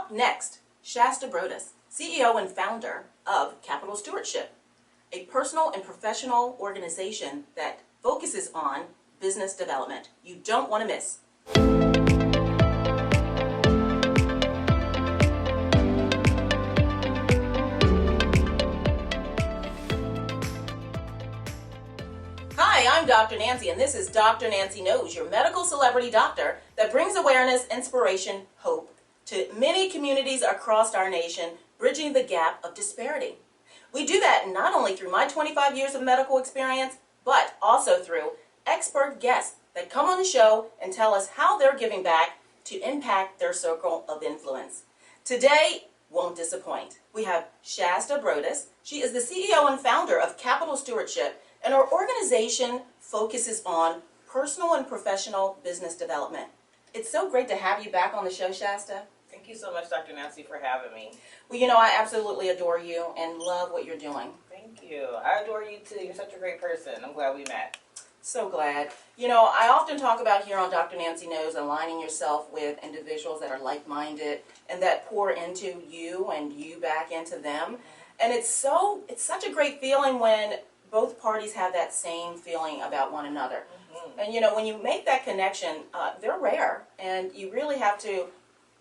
Up next, Shasta Broadus, CEO and founder of Capital Stewardship, a personal and professional organization that focuses on business development. You don't want to miss. Hi, I'm Dr. Nancy, and this is Dr. Nancy Knows, your medical celebrity doctor that brings awareness, inspiration, hope to many communities across our nation, bridging the gap of disparity. We do that not only through my 25 years of medical experience, but also through expert guests that come on the show and tell us how they're giving back to impact their circle of influence. Today won't disappoint. We have Shasta Broadus. She is the CEO and founder of Capital Stewardship, and our organization focuses on personal and professional business development. It's so great to have you back on the show, Shasta. Thank you so much, Dr. Nancy, for having me. Well, you know, I absolutely adore you and love what you're doing. Thank you. I adore you too. You're such a great person. I'm glad we met. So glad. You know, I often talk about here on Dr. Nancy Knows aligning yourself with individuals that are like-minded and that pour into you and you back into them. And it's such a great feeling when both parties have that same feeling about one another. And you know, when you make that connection, they're rare, and you really have to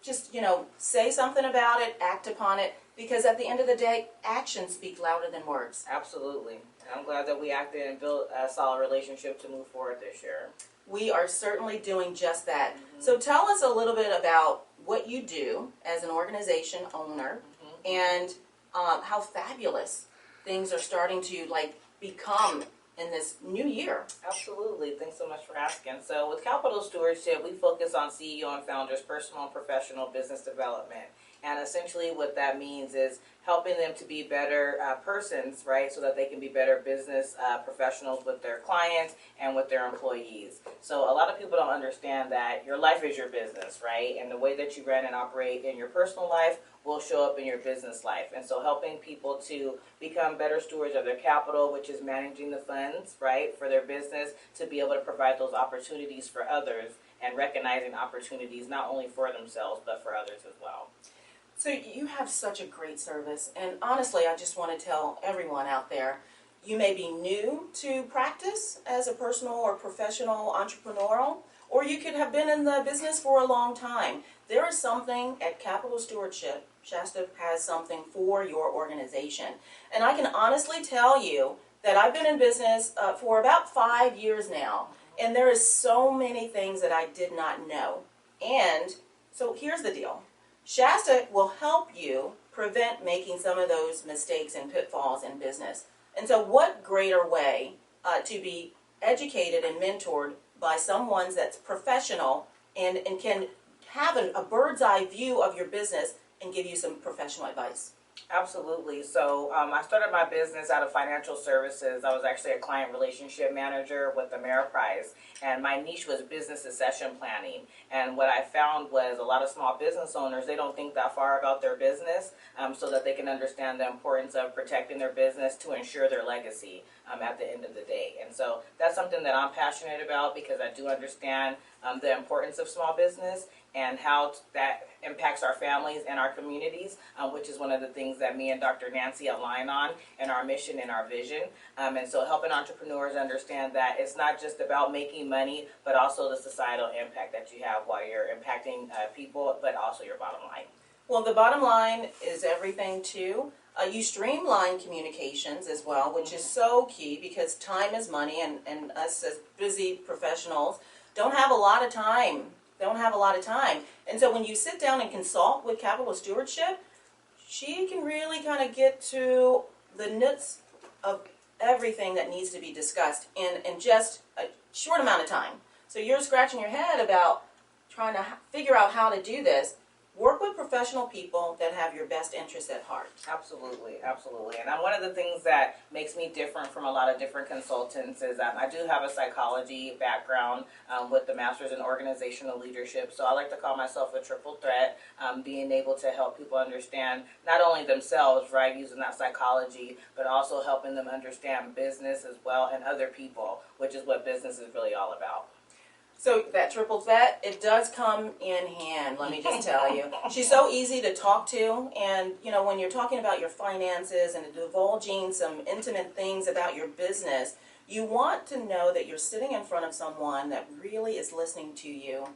just, you know, say something about it, act upon it, because at the end of the day, actions speak louder than words. Absolutely. I'm glad that we acted and built a solid relationship to move forward this year. We are certainly doing just that. So tell us a little bit about what you do as an organization owner and how fabulous things are starting to become in this new year. Absolutely. Thanks so much for asking. So with Capital Stewardship, we focus on CEO and founders' personal and professional business development. And essentially what that means is helping them to be better persons, right, so that they can be better business professionals with their clients and with their employees. So a lot of people don't understand that your life is your business, right? And the way that you run and operate in your personal life will show up in your business life. And so helping people to become better stewards of their capital, which is managing the funds, right, for their business, to be able to provide those opportunities for others and recognizing opportunities not only for themselves but for others as well. So you have such a great service, and honestly, I just want to tell everyone out there, you may be new to practice as a personal or professional entrepreneurial, or you could have been in the business for a long time. There is something at Capital Stewardship. Shasta has something for your organization. And I can honestly tell you that I've been in business for about 5 years now, and there is so many things that I did not know. And so here's the deal. Shasta will help you prevent making some of those mistakes and pitfalls in business. And so what greater way to be educated and mentored by someone that's professional and can have a bird's eye view of your business and give you some professional advice. Absolutely. So I started my business out of financial services. I was actually a client relationship manager with the Ameriprise, and my niche was business succession planning. And what I found was a lot of small business owners, they don't think that far about their business so that they can understand the importance of protecting their business to ensure their legacy at the end of the day. And so that's something that I'm passionate about because I do understand the importance of small business and how that impacts our families and our communities, which is one of the things that me and Dr. Nancy align on in our mission and our vision. And so helping entrepreneurs understand that it's not just about making money, but also the societal impact that you have while you're impacting people, but also your bottom line. Well, the bottom line is everything too. You streamline communications as well, which is so key because time is money, and us as busy professionals don't have a lot of time. And so when you sit down and consult with Capital Stewardship, she can really kind of get to the nuts of everything that needs to be discussed in just a short amount of time. So you're scratching your head about trying to figure out how to do this. Work with professional people that have your best interests at heart. Absolutely, absolutely. And one of the things that makes me different from a lot of different consultants is I do have a psychology background with the Master's in Organizational Leadership. So I like to call myself a triple threat, being able to help people understand not only themselves, right, using that psychology, but also helping them understand business as well and other people, which is what business is really all about. So that triple threat, it does come in hand, let me just tell you. She's so easy to talk to, and when you're talking about your finances and divulging some intimate things about your business, you want to know that you're sitting in front of someone that really is listening to you.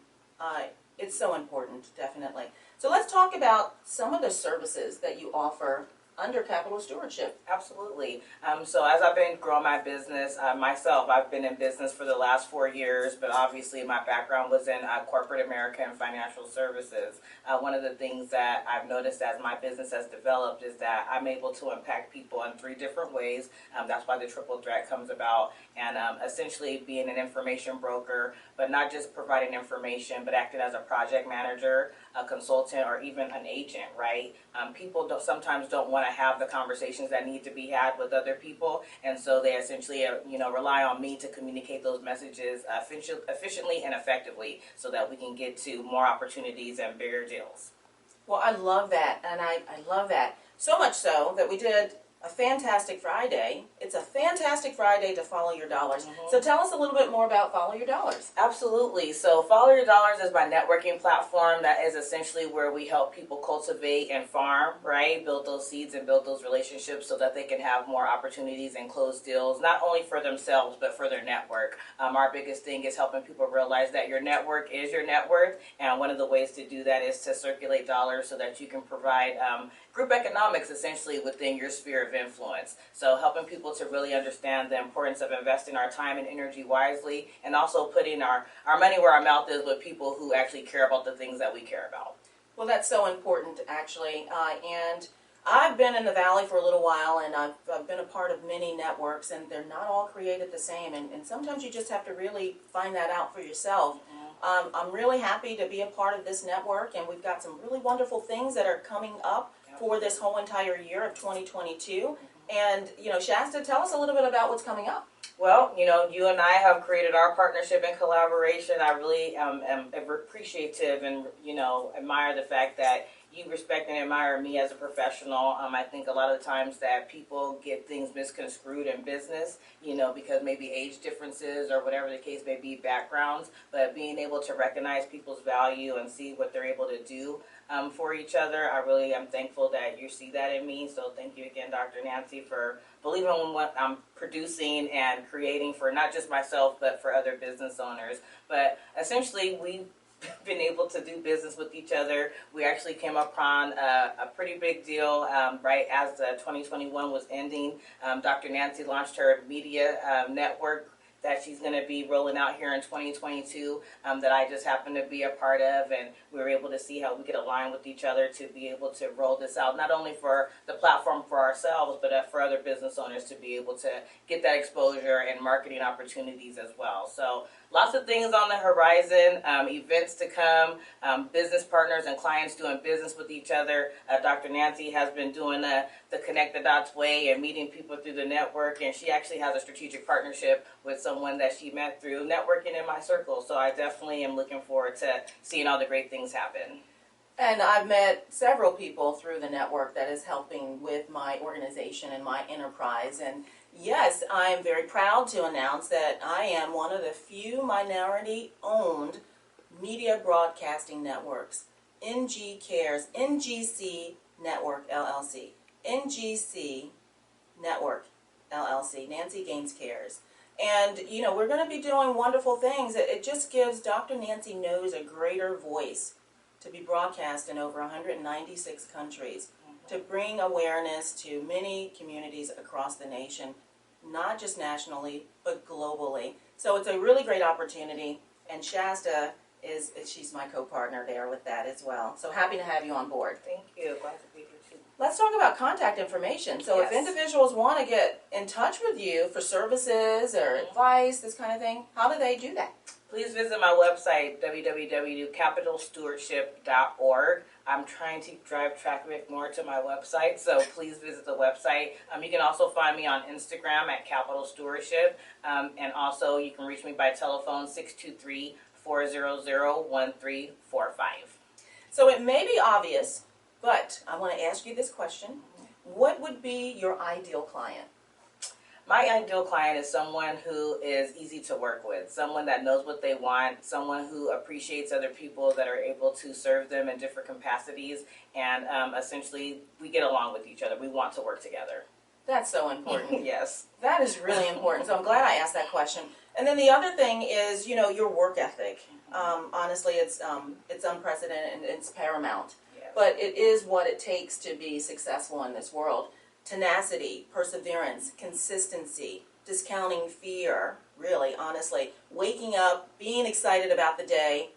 It's so important, definitely. So let's talk about some of the services that you offer under Capital Stewardship. Absolutely. So as I've been growing my business myself, I've been in business for the last 4 years, but obviously my background was in corporate America and financial services. One of the things that I've noticed as my business has developed is that I'm able to impact people in 3 different ways. That's why the triple threat comes about, and essentially being an information broker, but not just providing information, but acting as a project manager, a consultant, or even an agent, right? People sometimes don't want to have the conversations that need to be had with other people, and so they essentially rely on me to communicate those messages efficiently and effectively so that we can get to more opportunities and bigger deals. Well, I love that, and I love that. So much so that we did a Fantastic Friday. It's a fantastic Friday to follow your dollars. So tell us a little bit more about Follow Your Dollars. Absolutely. So Follow Your Dollars is my networking platform that is essentially where we help people cultivate and farm, right? Build those seeds and build those relationships so that they can have more opportunities and close deals, not only for themselves, but for their network. Our biggest thing is helping people realize that your network is your net worth, and one of the ways to do that is to circulate dollars so that you can provide group economics essentially within your sphere of influence. So helping people to really understand the importance of investing our time and energy wisely, and also putting our money where our mouth is with people who actually care about the things that we care about. Well, that's so important, actually. And I've been in the Valley for a little while, and I've been a part of many networks, and they're not all created the same. And sometimes you just have to really find that out for yourself. I'm really happy to be a part of this network, and we've got some really wonderful things that are coming up for this whole entire year of 2022. And, Shasta, tell us a little bit about what's coming up. Well, you and I have created our partnership and collaboration. I really am appreciative and, admire the fact that you respect and admire me as a professional. I think a lot of the times that people get things misconstrued in business, because maybe age differences or whatever the case may be, backgrounds, but being able to recognize people's value and see what they're able to do for each other. I really am thankful that you see that in me. So thank you again, Dr. Nancy, for believing in what I'm producing and creating for not just myself, but for other business owners. But essentially, we've been able to do business with each other. We actually came upon a pretty big deal right as 2021 was ending. Dr. Nancy launched her media network that she's going to be rolling out here in 2022 that I just happened to be a part of, and we were able to see how we could align with each other to be able to roll this out, not only for the platform for ourselves, but for other business owners to be able to get that exposure and marketing opportunities as well. So lots of things on the horizon, events to come, business partners and clients doing business with each other. Dr. Nancy has been doing the Connect the Dots way and meeting people through the network, and she actually has a strategic partnership with someone that she met through networking in my circle. So I definitely am looking forward to seeing all the great things happen. And I've met several people through the network that is helping with my organization and my enterprise. And yes, I am very proud to announce that I am one of the few minority-owned media broadcasting networks. NGC Network LLC. NGC Network LLC. Nancy Gaines Cares. And, we're going to be doing wonderful things. It just gives Dr. Nancy Knows a greater voice to be broadcast in over 196 countries, to bring awareness to many communities across the nation, not just nationally, but globally. So it's a really great opportunity, and Shasta she's my co-partner there with that as well. So happy to have you on board. Thank you. Glad to be here too. Let's talk about contact information. So Yes. if individuals want to get in touch with you for services or advice, this kind of thing, how do they do that? Please visit my website, www.capitalstewardship.org. I'm trying to drive traffic more to my website, so please visit the website. You can also find me on Instagram at Capital Stewardship, and also you can reach me by telephone 623-400-1345. So it may be obvious, but I want to ask you this question. What would be your ideal client? My ideal client is someone who is easy to work with, someone that knows what they want, someone who appreciates other people that are able to serve them in different capacities, and essentially we get along with each other. We want to work together. That's so important. Yes. That is really important. So I'm glad I asked that question. And then the other thing is, your work ethic. Honestly, it's unprecedented and it's paramount. Yes. But it is what it takes to be successful in this world. Tenacity, perseverance, consistency, discounting fear, really, honestly. Waking up, being excited about the day,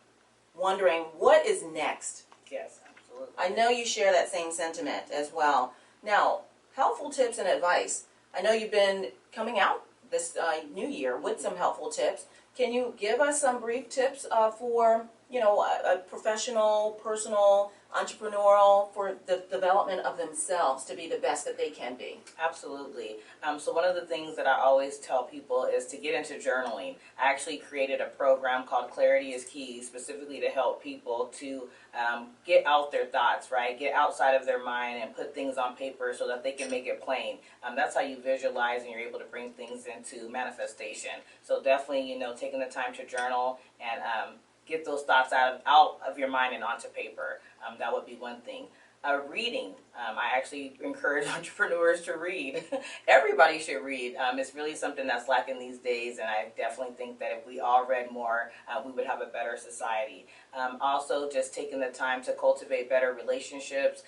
wondering what is next. Yes, absolutely. I know you share that same sentiment as well. Now, helpful tips and advice. I know you've been coming out this new year with some helpful tips. Can you give us some brief tips for, a professional, personal, entrepreneurial, for the development of themselves to be the best that they can be? Absolutely. So one of the things that I always tell people is to get into journaling. I actually created a program called Clarity is Key, specifically to help people to get out their thoughts, right? Get outside of their mind and put things on paper so that they can make it plain. That's how you visualize and you're able to bring things into manifestation. So definitely, taking the time to journal and get those thoughts out of your mind and onto paper. That would be one thing. Reading. I actually encourage entrepreneurs to read. Everybody should read. It's really something that's lacking these days, and I definitely think that if we all read more, we would have a better society. Also, just taking the time to cultivate better relationships.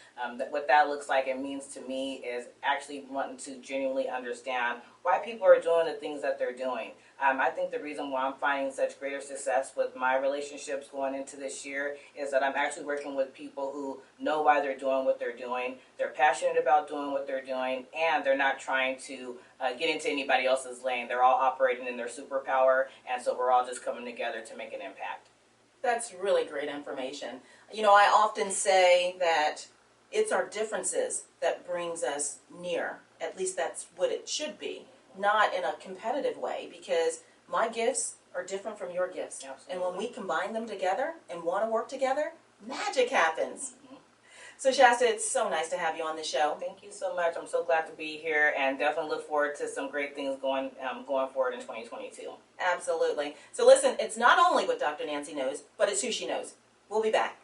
What that looks like and means to me is actually wanting to genuinely understand why people are doing the things that they're doing. I think the reason why I'm finding such greater success with my relationships going into this year is that I'm actually working with people who know why they're doing what they're doing, they're passionate about doing what they're doing, and they're not trying to get into anybody else's lane. They're all operating in their superpower, and so we're all just coming together to make an impact. That's really great information. I often say that it's our differences that brings us near. At least that's what it should be. Not in a competitive way, because my gifts are different from your gifts. Absolutely. And when we combine them together and want to work together, magic happens. Mm-hmm. So Shasta, it's so nice to have you on the show. Thank you so much. I'm so glad to be here, and definitely look forward to some great things going forward in 2022. Absolutely. So listen, it's not only what Dr. Nancy knows, but it's who she knows. We'll be back.